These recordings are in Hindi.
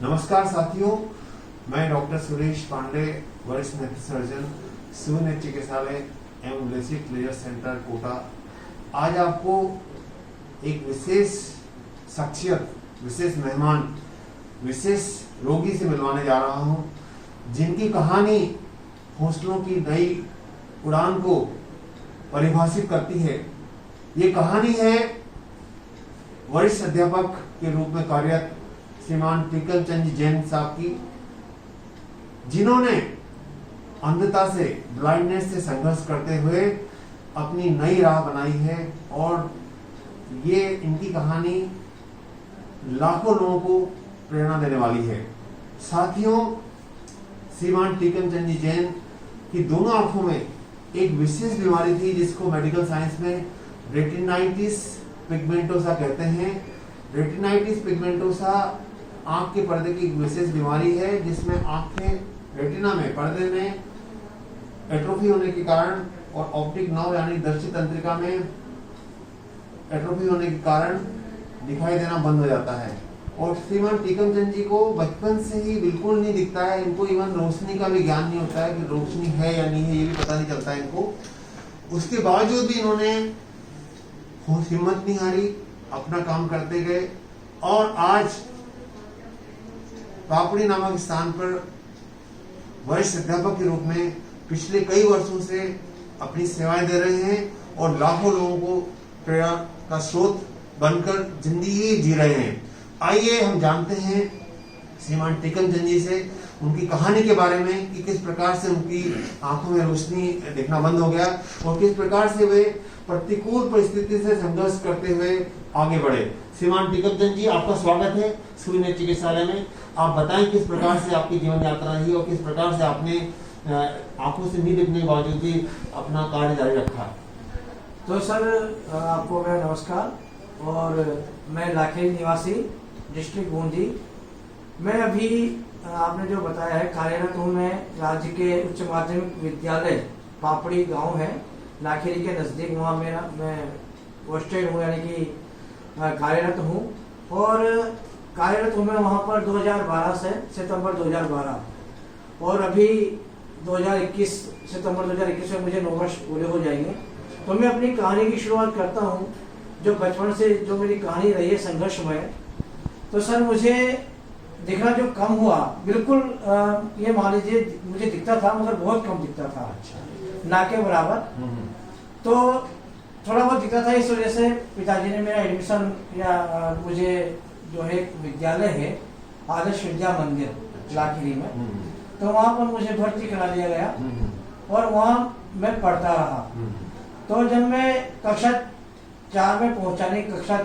नमस्कार साथियों, मैं डॉक्टर सुरेश पांडे, वरिष्ठ नेत्र सर्जन, सिविल नेत्र चिकित्सालय एवं बेसिक लेजर सेंटर कोटा। आज आपको एक विशेष शख्सियत, विशेष मेहमान, विशेष रोगी से मिलवाने जा रहा हूं, जिनकी कहानी हौसलों की नई उड़ान को परिभाषित करती है। ये कहानी है वरिष्ठ अध्यापक के रूप में कार्यरत श्रीमान टीकम चंद जैन साहब की, जिन्होंने अंधता से, ब्लाइंडनेस से संघर्ष करते हुए अपनी नई राह बनाई है। और ये इनकी कहानी लाखों लोगों को प्रेरणा देने वाली है। साथियों, श्रीमान टीकम चंद जैन की दोनों आंखों में एक विशेष बीमारी थी, जिसको मेडिकल साइंस में रेटिनाइटिस पिगमेंटोसा कहते हैं। रेटिनाइटिस पिगमेंटोसा आंख के पर्दे की एक विशेष बीमारी है, जिसमें आंखें, रेटिना में, पर्दे में एट्रोफी होने के कारण और ऑप्टिक नर्व यानी दृष्टि तंत्रिका में एट्रोफी होने के कारण दिखाई देना बंद हो जाता है। और श्रीमान टीकम चंद जी को बचपन से ही बिल्कुल नहीं दिखता है। इनको इवन रोशनी का भी ज्ञान नहीं होता है कि रोशनी है या नहीं है, ये भी पता नहीं चलता है इनको। उसके बावजूद भी इन्होंने हिम्मत नहीं हारी, अपना काम करते गए और आज पापड़ी नामक स्थान पर वरिष्ठ अध्यापक के रूप में पिछले कई वर्षों से अपनी सेवाएं दे रहे हैं और लाखों लोगों को प्रेरणा का स्रोत बनकर जिंदगी जी रहे हैं। आइए हम जानते हैं श्रीमान टीकम चंद जी से उनकी कहानी के बारे में कि किस प्रकार से उनकी आंखों में रोशनी देखना बंद हो गया और किस प्रकार से वे प्रतिकूल परिस्थिति से संघर्ष करते हुए आगे बढ़े। श्रीमान टीकम चंद जी, आपका स्वागत है सिविल नेत्र चिकित्सालय में। आप बताएं किस प्रकार से आपकी जीवन यात्रा रही और किस प्रकार से आपने आंखों से नहीं दिखने के बावजूद भी अपना कार्य जारी रखा। तो सर, आपको मेरा नमस्कार। और मैं लाखेरी निवासी, डिस्ट्रिक्ट बूंदी। मैं अभी आपने जो बताया है कार्यरत हूँ। मैं राज्य के उच्च माध्यमिक विद्यालय पापड़ी गांव है, लाखेरी के नज़दीक, वहाँ मैं पोस्टेड हूँ, यानी कि कार्यरत हूँ। और कार्यरत हूँ मैं वहाँ पर 2012 से, सितंबर 2012। और अभी 2021, सितंबर 2021 में मुझे 9 वर्ष पूरे हो जाएंगे। तो मैं अपनी कहानी की शुरुआत करता हूँ, जो बचपन से जो मेरी कहानी रही है संघर्षमय। तो सर, मुझे दिखना जो कम हुआ, बिल्कुल ये मान लीजिए मुझे दिखता था मगर बहुत कम दिखता था। अच्छा। ना के बराबर। तो थोड़ा बहुत दिखता था। इस वजह से पिताजी ने मेरा एडमिशन, या मुझे जो है विद्यालय है आदर्श विद्या मंदिर लाखेरी में, तो वहाँ पर मुझे भर्ती करा दिया गया और वहाँ मैं पढ़ता रहा। तो जब मैं कक्षा 4 में पहुंचा, नहीं कक्षा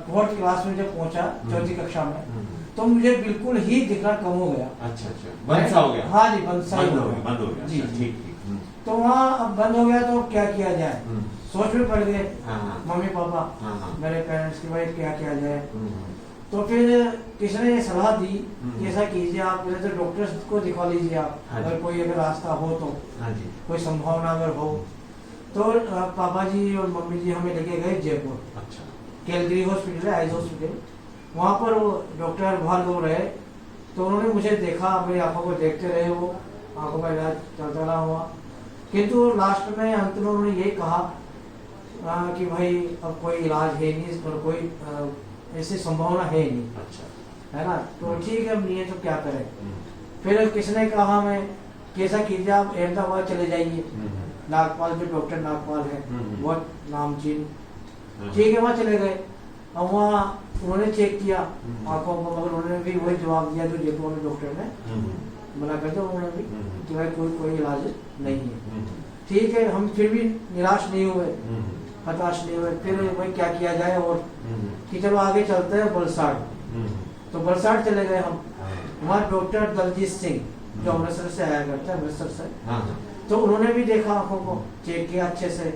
4th क्लास में जब पहुंचा, 4th कक्षा में, तो मुझे बिल्कुल ही दिखना कम हो गया। अच्छा, बंद सा हो गया। हाँ जी, बंद हो गया जी। ठीक। तो वहाँ अब बंद हो गया तो क्या किया जाए, सोच में पड़ गए मम्मी पापा, मेरे पेरेंट्स की, भाई क्या किया जाए। तो फिर किसी ने सलाह दी कि ऐसा कीजिए, आप पहले तो डॉक्टर को दिखा लीजिए आप, अगर कोई अगर रास्ता हो तो, कोई संभावना अगर हो तो। पापा जी और मम्मी जी हमें लेके गए जयपुर। अच्छा। कैलगरी हॉस्पिटल है, आइज हॉस्पिटल, वहाँ पर वो डॉक्टर भार्गव रहे। तो उन्होंने मुझे देखा, मेरी आंखों को देखते रहे, वो आंखों का इलाज चलता रहा हुआ। किंतु लास्ट में, अंत में उन्होंने ये कहा कि भाई अब कोई इलाज है नहीं, और कोई ऐसी संभावना है नहीं। अच्छा। है ना, तो ठीक है, अब नहीं है तो क्या करें। फिर किसने कहा मैं कैसा कीजिए, आप अहमदाबाद चले जाइए, नागपाल, जो डॉक्टर नागपाल है, बहुत नामचीन। ठीक है, वहाँ चले गए। अब वहाँ उन्होंने चेक किया आंखों को, मगर उन्होंने भी वही जवाब दिया जो जयपुर में डॉक्टर ने मना कर दिया उन्होंने भी कि भाई कोई इलाज नहीं है। ठीक है, हम फिर भी निराश नहीं हुए, हताश नहीं हुए। फिर भाई क्या किया जाए, और कि चलो आगे चलते हैं बलसाड़। तो बलसाड़ चले गए हम। वहाँ डॉक्टर दलजीत सिंह, जो अमृतसर से आया करते हैं, अमृतसर से, तो उन्होंने भी देखा आंखों को, चेक किया अच्छे से।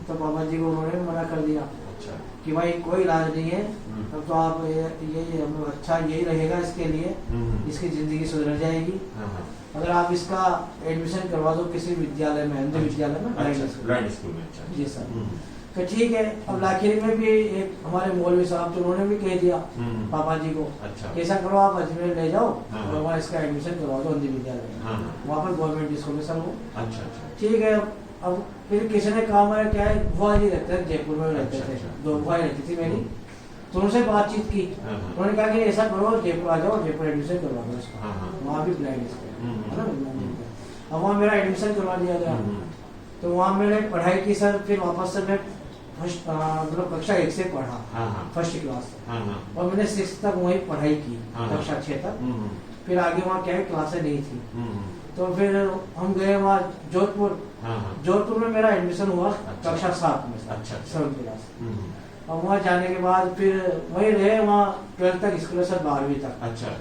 तो बाबा जी को उन्होंने भी मना कर दिया कि भाई कोई इलाज नहीं है, तब तो आप ये अच्छा यही रहेगा इसके लिए, इसकी जिंदगी सुधर जाएगी अगर आप इसका एडमिशन करवा दो किसी विद्यालय में, हिंदी विद्यालय में, ब्लाइंड स्कूल में। जी सर। कि ठीक है। अब लाखिरी में भी एक हमारे मौलवी साहब तो उन्होंने भी कह दिया पापा जी को, अच्छा। कैसा करो आप अजमेर ले जाओ हाँ। और वहाँ इसका एडमिशन करवा दो हिंदी विद्यालय में, हाँ। वहाँ पर गवर्नमेंट स्कूल में सर वो। अच्छा अच्छा। ठीक है। अब फिर किसी ने कहा मेरा क्या है, बुआ जी रहते हैं जयपुर में रहते अच्छा, थे, अच्छा। 2 बुआएं रहती थी मेरी, तो उनसे बातचीत की। हाँ। उन्होंने कहा कि ऐसा करो जयपुर आ जाओ, जयपुर एडमिशन करवा दो इसका, हाँ। वहाँ भी ब्लाइंड स्कूल है ना। हम्म। अब वहाँ मेरा एडमिशन करवा दिया गया। तो वहाँ मैंने पढ़ाई की सर, फिर वापस से मैं फर्स्ट मतलब कक्षा 1 से पढ़ा, हाँ। फर्स्ट क्लास से, हाँ। और मैंने 6 तक वहीं पढ़ाई की, हाँ। कक्षा 6 तक। फिर आगे वहाँ क्या है क्लासें नहीं थी, हम्म। तो फिर हम गए वहाँ जोधपुर। हाँ। जोधपुर में मेरा एडमिशन हुआ अच्छा। कक्षा 7 में, अच्छा, अच्छा। 7 क्लास। और वहाँ जाने के बाद फिर वहीं रहे, वहाँ 12 तक स्कूल है सर, 12वीं तक अच्छा।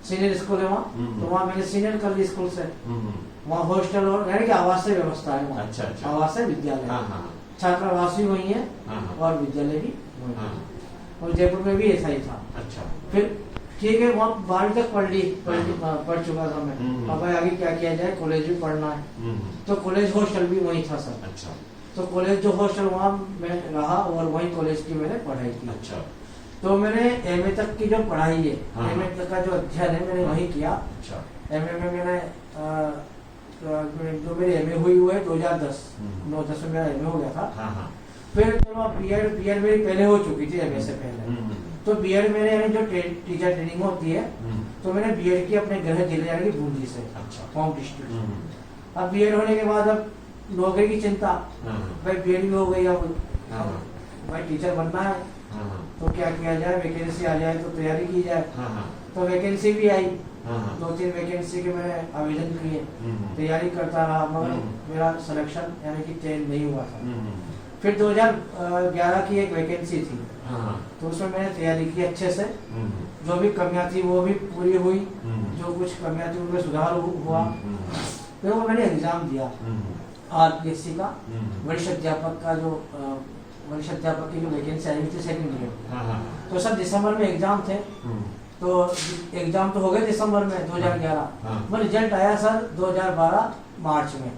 सीनियर स्कूल है वहाँ। तो वहाँ मैंने सीनियर कर ली स्कूल से। वहाँ हॉस्टल और रहने की आवासीय व्यवस्था है वहाँ। अच्छा, अच्छा। आवासीय विद्यालय, हाँ। छात्रावास भी वही है हाँ। और विद्यालय भी वही है। हाँ। और जयपुर में भी ऐसा ही था। अच्छा। फिर ठीक है, वहाँ 12वीं तक पढ़ चुका था मैं। अब आगे क्या किया जाए, कॉलेज भी पढ़ना है, तो कॉलेज हॉस्टल भी वही था सर। अच्छा। तो कॉलेज जो हॉस्टल वहाँ मैं रहा और वही कॉलेज की मैंने पढ़ाई की। अच्छा। तो मैंने एमए तक की जो पढ़ाई है, हाँ। एमए तक का जो अध्ययन है मैंने वही किया। अच्छा। एमए में मैंने जो मेरी एमए हुई हुई है 2010 9-10 में मेरा एमए हो गया था। हाँ। फिर चलो बीएड मेरी पहले हो चुकी थी एमए से पहले। तो बीएड मेरे यानी जो टीचर ट्रेनिंग होती है, तो मैंने बीएड की अपने गृह जिले यानी कि बूंदी से, अच्छा। Home district. अब बीएड होने के बाद अब नौकरी की चिंता, भाई बीएड भी हो गई, अब भाई टीचर बनना है, तो क्या किया जाए, वैकेंसी आ जाए तो तैयारी की जाए। तो वैकेंसी भी आई, 2-3 वैकेंसी के मैंने आवेदन किए, तैयारी करता रहा, मगर मेरा सिलेक्शन यानी कि चयन नहीं हुआ था। फिर 2011 की एक वैकेंसी थी, तो उसमें मैंने तैयारी की अच्छे से, जो भी कमियां थी वो भी पूरी हुई, जो कुछ कमियां थी उनमें सुधार हुआ। फिर वो मैंने एग्जाम दिया आरपीएससी का, वरिष्ठ अध्यापक का, जो वरिष्ठ अध्यापक की जो वैकेंसी आई थी सेकंड ग्रेड। तो सर दिसंबर में एग्जाम थे, तो एग्जाम तो हो गए दिसंबर में 2011 में, रिजल्ट आया सर 2012 मार्च में,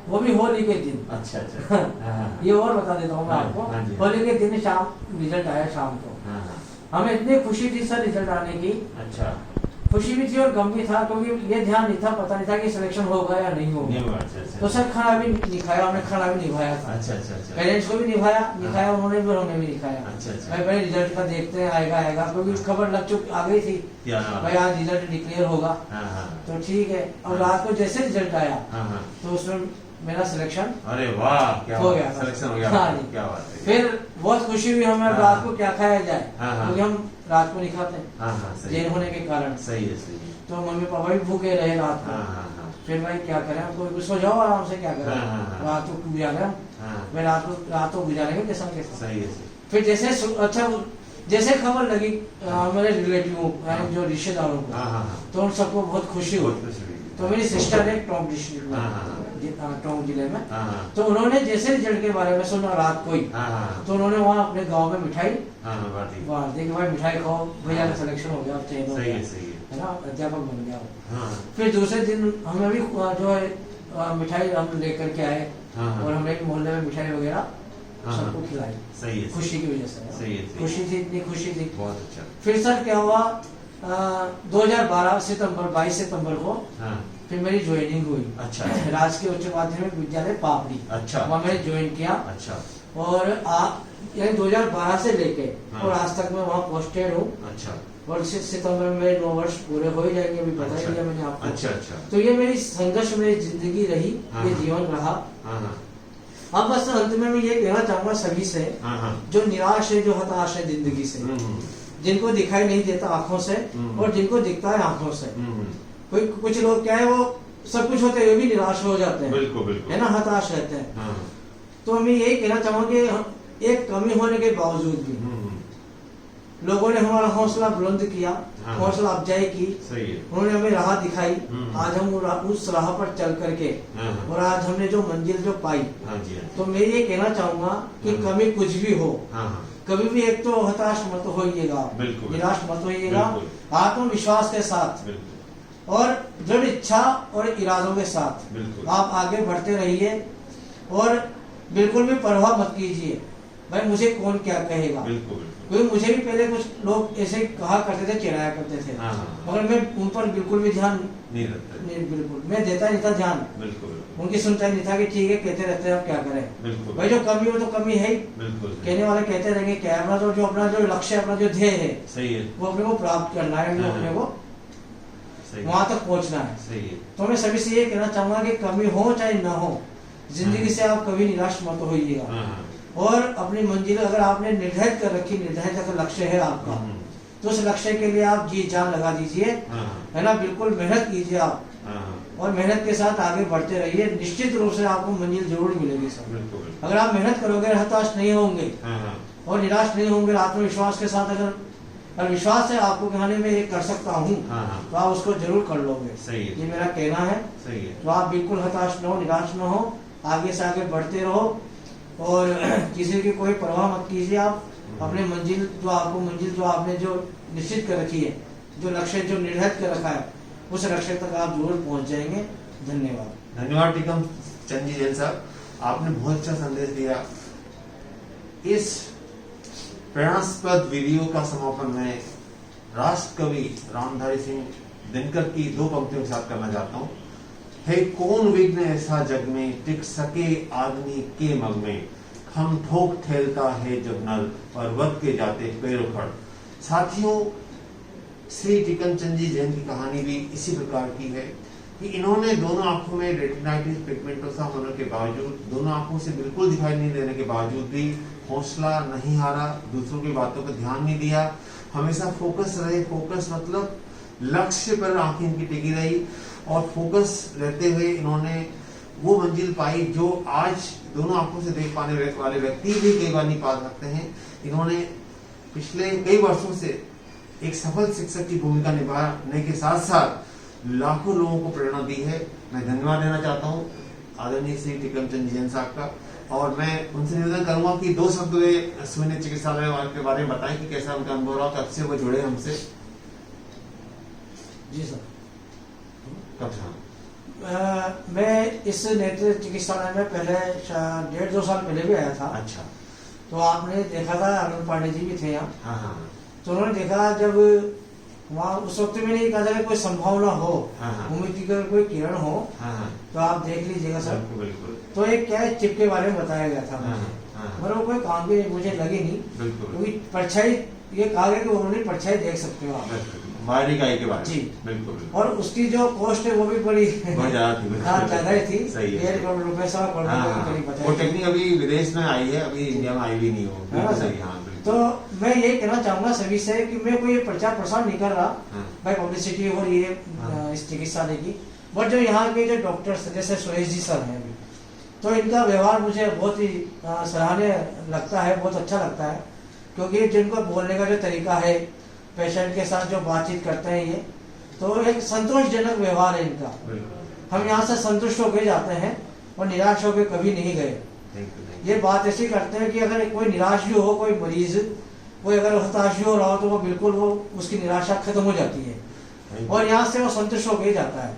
वो भी होली के दिन। अच्छा अच्छा। ये और बता देता हूँ मैं आपको, होली के दिन शाम रिजल्ट आया शाम को। हमें इतनी खुशी थी सर रिजल्ट आने की। अच्छा। खुशी भी थी और गम भी था, क्योंकि ये ध्यान नहीं था, पता नहीं था कि सिलेक्शन होगा या नहीं होगा। तो सर खाना भी निभाया, हमने खाना भी निभाया था। अच्छा अच्छा। पेरेंट्स को भी निभाया उन्होंने भी, उन्होंने भी निभाया। अच्छा अच्छा। भाई पहले रिजल्ट का देखते हैं, आएगा, क्योंकि खबर लग चुकी आ गई थी भाई आज रिजल्ट डिक्लेयर होगा। तो ठीक है, अब रात को जैसे रिजल्ट आया तो उसमें मेरा सिलेक्शन, अरे वाह, क्या हो गया, सिलेक्शन हो गया। हाँ जी, क्या बात है। फिर बहुत खुशी हुई हमें। रात को क्या खाया जाए, क्योंकि हम रात को नहीं खाते जेल होने के कारण। सही है, सही है। तो मम्मी पापा भी भूखे रहे रात को। फिर भाई क्या करें, कोई सो जाओ आराम से, क्या करें, रात को गुजारे मैं, रात को गुजारेंगे कैसा कैसा। सही है। फिर जैसे खबर लगी मेरे रिलेटिव यानी जो रिश्तेदारों को, तो उन सबको बहुत खुशी हुई। तो मेरी सिस्टर है टोंक डिस्ट्रिक्ट में, टोंक जिले में, तो उन्होंने जैसे रिजल्ट के बारे में सुना रात को ही, तो उन्होंने वहाँ अपने गांव में मिठाई बांट दी कि भाई मिठाई खाओ, भैया का सिलेक्शन हो गया, चयन हो गया, है ना, अध्यापक बन गया। फिर दूसरे दिन हमें भी जो है मिठाई हम लेकर के आए, और हमने मोहल्ले में मिठाई वगैरह सबको खिलाई। सही है, खुशी की वजह से। सही है, खुशी थी, इतनी खुशी थी। बहुत अच्छा। फिर सर क्या हुआ, 2012 सितंबर 22 सितंबर को फिर मेरी ज्वाइनिंग हुई। अच्छा। राजकीय उच्च माध्यमिक विद्यालय पापड़ी। अच्छा। वहाँ मैंने ज्वाइन किया। अच्छा। और यानी 2012 से लेके और आज तक मैं वहाँ पोस्टेड हूँ। अच्छा। और सितंबर में मेरे 9 वर्ष पूरे हो ही जाएंगे, अभी बता ही दिया मैंने आपको। अच्छा अच्छा। तो ये मेरी संघर्ष में जिंदगी रही, ये जीवन रहा। अब बस अंत में मैं ये कहना चाहूंगा सभी से, जो निराश है, जो हताश है जिंदगी से, जिनको दिखाई नहीं देता आंखों से और जिनको दिखता है आंखों से। कोई कुछ लोग क्या है, वो सब कुछ होते हुए भी निराश हो जाते हैं। बिल्कुल बिल्कुल, है ना, हताश रहते हैं। तो मैं यही कहना चाहूंगा कि एक कमी होने के बावजूद भी लोगों ने हमारा हौसला बुलंद किया, हौसला अफजाई की। सही है। उन्होंने हमें राह दिखाई। आज हम उस राह पर चल करके और आज हमने जो मंजिल जो पाई, तो मैं ये कहना चाहूंगा कि कमी कुछ भी हो, कभी भी एक तो हताश मत होइएगा, निराश मत होइएगा, आत्मविश्वास के साथ और दृढ़ इच्छा और इरादों के साथ आप आगे बढ़ते रहिए और बिल्कुल भी परवाह मत कीजिए। भाई मुझे कौन क्या कहेगा। बिल्कुल क्योंकि मुझे भी पहले कुछ लोग ऐसे कहा करते थे, चिढ़ाया करते थे, मगर मैं उन पर बिल्कुल भी ध्यान नहीं रखता, नहीं, बिल्कुल मैं देता नहीं था ध्यान, बिल्कुल उनकी सुनता नहीं था कि ठीक है कहते रहते हैं, अब क्या करें, बिल्कुल भाई जो कमी हो तो कमी है ही, बिल्कुल कहने वाले कहते रहेंगे, क्या अपना तो जो अपना जो लक्ष्य अपना जो ध्येय है सही है, वो अपने को प्राप्त करना है, जो अपने को वहां तक पहुंचना है। सही है। तो मैं सभी से ये कहना चाहूंगा कि कमी हो चाहे ना हो, जिंदगी से आप कभी निराश मत होइएगा, और अपनी मंजिल अगर आपने निर्धारित कर रखी, निर्धारित अगर लक्ष्य है आपका, तो उस लक्ष्य के लिए आप जी जान लगा दीजिए, है ना, बिल्कुल मेहनत कीजिए आप, और मेहनत के साथ आगे बढ़ते रहिए, निश्चित रूप से आपको मंजिल जरूर मिलेगी सर। अगर आप मेहनत करोगे, हताश नहीं होंगे और निराश नहीं होंगे, आत्मविश्वास के साथ अगर विश्वास है आपको कहने में ये कर सकता हूँ, तो आप उसको जरूर कर लोगे। सही है। ये मेरा कहना है। सही है। तो आप बिल्कुल हताश न हो, निराश न हो, आगे से आगे बढ़ते रहो, और किसी की कोई परवाह मत कीजिए। आप अपने मंजिल जो आपने जो निश्चित कर रखी है, जो लक्ष्य जो निर्धारित कर रखा है, उस लक्ष्य तक आप जरूर पहुंच जाएंगे। धन्यवाद। धन्यवाद टीकम चंद जी जैन साहब, आपने बहुत अच्छा संदेश दिया। इस प्रेरणास्पद वीडियो का समापन मैं राष्ट्र कवि रामधारी सिंह दिनकर की 2 पंक्तियों के साथ करना चाहता हूँ। है कौन विघ्न ऐसा जग में, टिक सके आदमी के मग में, हम ठोक ठेलता है जब नल, और वध के जाते पैर उखड़। साथियों, श्री टीकम चंद जी जैन की कहानी भी इसी प्रकार की है कि इन्होंने दोनों आंखों में रेटिनाइटिस पिगमेंटोसा होने के बावजूद, दोनों आंखों से बिल्कुल दिखाई नहीं देने के बावजूद भी हौसला नहीं हारा, दूसरों की बातों पर ध्यान नहीं दिया, हमेशा फोकस रहे। फोकस मतलब लक्ष्य पर आंखें इनकी टिकी रही, और फोकस रहते हुए इन्होंने वो मंजिल पाई जो आज दोनों आंखों से देख पाने वाले व्यक्ति भी कई बार नहीं पा सकते हैं। इन्होंने पिछले कई वर्षों से एक सफल शिक्षक की भूमिका निभाने के साथ साथ लाखों लोगों को प्रेरणा दी है। मैं धन्यवाद देना चाहता हूँ आदरणीय श्री टीकम चंद जैन साहब का, और मैं उनसे निवेदन करूंगा कि 2 शब्द वे सुविन्य चिकित्सालय के बारे में बताएं कि कैसा उनका अनुभव रहा, कब से वो जुड़े हमसे। जी सर। कब से? मैं इस नेत्र चिकित्सालय में पहले 1.5-2 साल पहले भी आया था। अच्छा। तो आपने देखा था, अरुण पांडे जी भी थे यहाँ। हाँ। तो उन्होंने देखा जब वहाँ उस वक्त में नहीं कहा था कोई संभावना हो, उम्मीद की कोई किरण हो, तो आप देख लीजिएगा सर। बिल्कुल। तो एक क्या है, चिप के बारे में बताया गया था मगर वो कोई काम भी मुझे लगी नहीं, क्योंकि परछाई ये कहा गया कि उन्होंने परछाई देख सकते हो आप बाहरी इकाई के बारे में। जी बिल्कुल। और उसकी जो कॉस्ट है वो भी बड़ी ज्यादा ही थी। सही है। 1.5 करोड़ रुपए, 1.25 करोड़ रुपए। वो टेक्निक अभी विदेश में आई है, अभी इंडिया में आई भी नहीं हो। सही। हाँ। तो मैं ये कहना चाहूंगा सभी से कि मैं कोई प्रचार प्रसार नहीं कर रहा भाई, पब्लिसिटी हो रही है इस चिकित्सालय की, बट जो यहाँ के जो डॉक्टर्स जैसे सुरेश जी सर हैं अभी, तो इनका व्यवहार मुझे बहुत ही सराहनीय लगता है, बहुत अच्छा लगता है, क्योंकि जिनको बोलने का जो तरीका है, पेशेंट के साथ जो बातचीत करते हैं, ये तो एक संतोषजनक व्यवहार है इनका। हम यहाँ से संतुष्ट होकर जाते हैं और निराश होकर कभी नहीं गए। ये बात ऐसी करते हैं कि अगर कोई निराश भी हो, कोई मरीज कोई अगर हताश भी हो रहा हो, तो वो बिल्कुल वो उसकी निराशा खत्म हो जाती है और यहाँ से वो संतुष्ट होकर ही जाता है।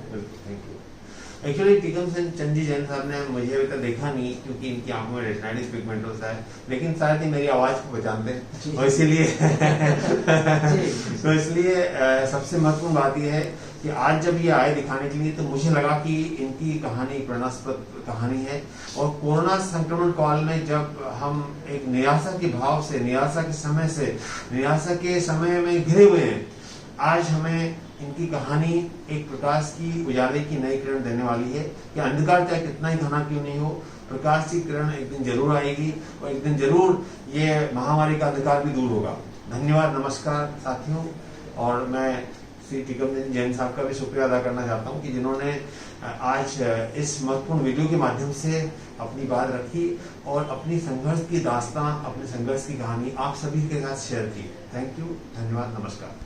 एक्चुअली टीकम चंद जी जैन साहब ने मुझे अभी तक देखा नहीं, क्योंकि इनकी आंखों में रेटिनाइटिस पिगमेंटोसा है, लेकिन शायद ही मेरी आवाज को पहचानते हैं, और इसीलिए तो इसलिए सबसे महत्वपूर्ण बात यह है कि आज जब ये आए दिखाने के लिए, तो मुझे लगा कि इनकी कहानी प्रेरणास्पद कहानी है। और कोरोना संक्रमण काल में जब हम एक निराशा के भाव से, निराशा के समय में घिरे हुए हैं, आज हमें इनकी कहानी एक प्रकाश की, उजाले की नई किरण देने वाली है कि अंधकार चाहे कितना ही घना क्यों नहीं हो, प्रकाश की किरण एक दिन जरूर आएगी, और एक दिन जरूर ये महामारी का अंधकार भी दूर होगा। धन्यवाद, नमस्कार साथियों। और मैं श्री टीकम जैन साहब का भी शुक्रिया अदा करना चाहता हूँ कि जिन्होंने आज इस महत्वपूर्ण वीडियो के माध्यम से अपनी बात रखी और अपनी संघर्ष की दास्तां, अपने संघर्ष की कहानी आप सभी के साथ शेयर की। थैंक यू, धन्यवाद, नमस्कार।